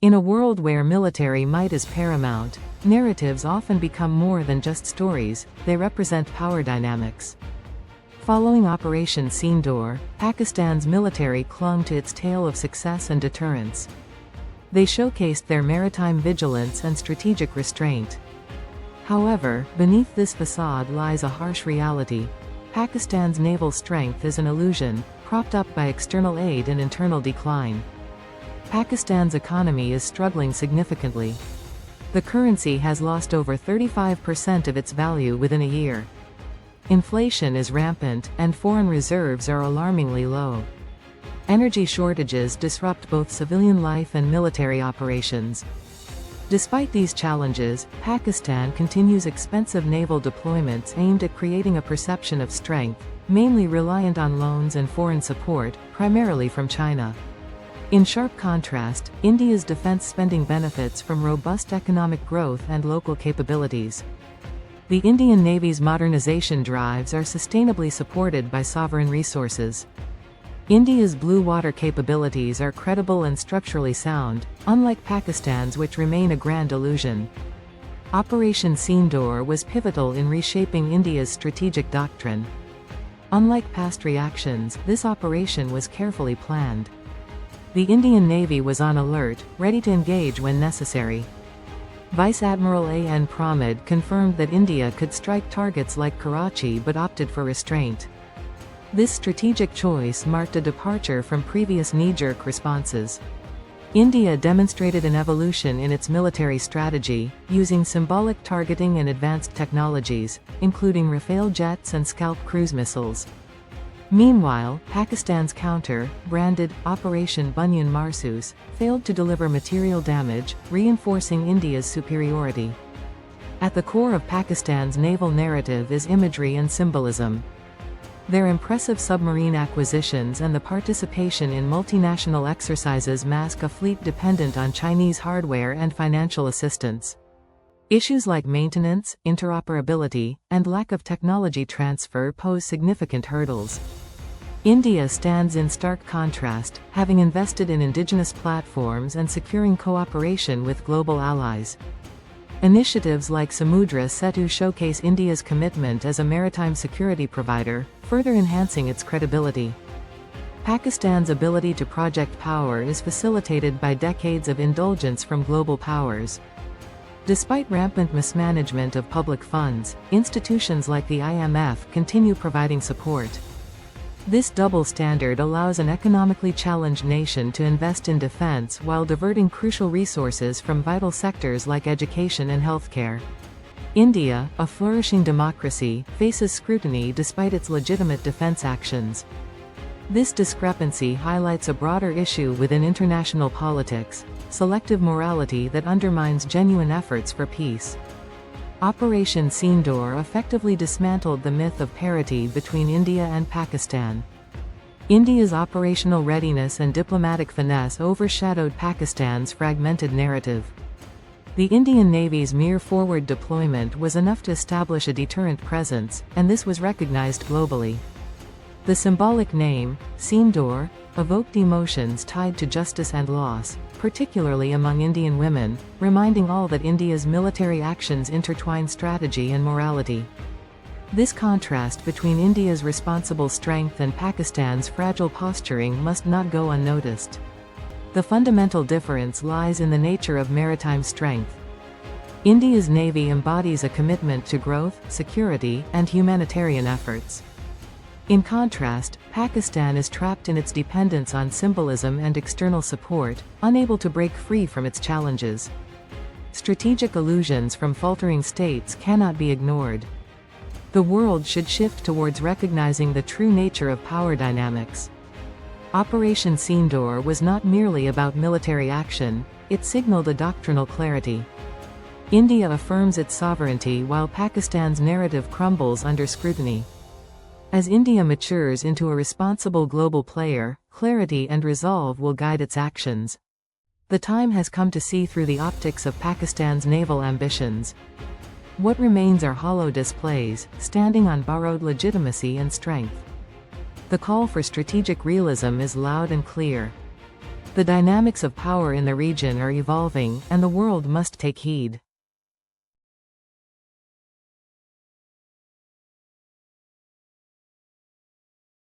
In a world where military might is paramount, narratives often become more than just stories, they represent power dynamics. Following Operation Sindoor, Pakistan's military clung to its tale of success and deterrence. They showcased their maritime vigilance and strategic restraint. However, beneath this facade lies a harsh reality. Pakistan's naval strength is an illusion, propped up by external aid and internal decline. Pakistan's economy is struggling significantly. The currency has lost over 35% of its value within a year. Inflation is rampant, and foreign reserves are alarmingly low. Energy shortages disrupt both civilian life and military operations. Despite these challenges, Pakistan continues expensive naval deployments aimed at creating a perception of strength, mainly reliant on loans and foreign support, primarily from China. In sharp contrast, India's defense spending benefits from robust economic growth and local capabilities. The Indian Navy's modernization drives are sustainably supported by sovereign resources. India's blue water capabilities are credible and structurally sound, unlike Pakistan's, which remain a grand illusion. Operation Sindoor was pivotal in reshaping India's strategic doctrine. Unlike past reactions, this operation was carefully planned. The Indian Navy was on alert, ready to engage when necessary. Vice Admiral A.N. Pramod confirmed that India could strike targets like Karachi but opted for restraint. This strategic choice marked a departure from previous knee-jerk responses. India demonstrated an evolution in its military strategy, using symbolic targeting and advanced technologies, including Rafale jets and Scalp cruise missiles. Meanwhile, Pakistan's counter, branded Operation Bunyan Marsus, failed to deliver material damage, reinforcing India's superiority. At the core of Pakistan's naval narrative is imagery and symbolism. Their impressive submarine acquisitions and the participation in multinational exercises mask a fleet dependent on Chinese hardware and financial assistance. Issues like maintenance, interoperability, and lack of technology transfer pose significant hurdles. India stands in stark contrast, having invested in indigenous platforms and securing cooperation with global allies. Initiatives like Samudra Setu showcase India's commitment as a maritime security provider, further enhancing its credibility. Pakistan's ability to project power is facilitated by decades of indulgence from global powers. Despite rampant mismanagement of public funds, institutions like the IMF continue providing support. This double standard allows an economically challenged nation to invest in defense while diverting crucial resources from vital sectors like education and healthcare. India, a flourishing democracy, faces scrutiny despite its legitimate defense actions. This discrepancy highlights a broader issue within international politics: selective morality that undermines genuine efforts for peace. Operation Sindoor effectively dismantled the myth of parity between India and Pakistan. India's operational readiness and diplomatic finesse overshadowed Pakistan's fragmented narrative. The Indian Navy's mere forward deployment was enough to establish a deterrent presence, and this was recognized globally. The symbolic name, Sindoor, evoked emotions tied to justice and loss, particularly among Indian women, reminding all that India's military actions intertwine strategy and morality. This contrast between India's responsible strength and Pakistan's fragile posturing must not go unnoticed. The fundamental difference lies in the nature of maritime strength. India's navy embodies a commitment to growth, security, and humanitarian efforts. In contrast, Pakistan is trapped in its dependence on symbolism and external support, unable to break free from its challenges. Strategic illusions from faltering states cannot be ignored. The world should shift towards recognizing the true nature of power dynamics. Operation Sindoor was not merely about military action, it signaled a doctrinal clarity. India affirms its sovereignty while Pakistan's narrative crumbles under scrutiny. As India matures into a responsible global player, clarity and resolve will guide its actions. The time has come to see through the optics of Pakistan's naval ambitions. What remains are hollow displays, standing on borrowed legitimacy and strength. The call for strategic realism is loud and clear. The dynamics of power in the region are evolving, and the world must take heed.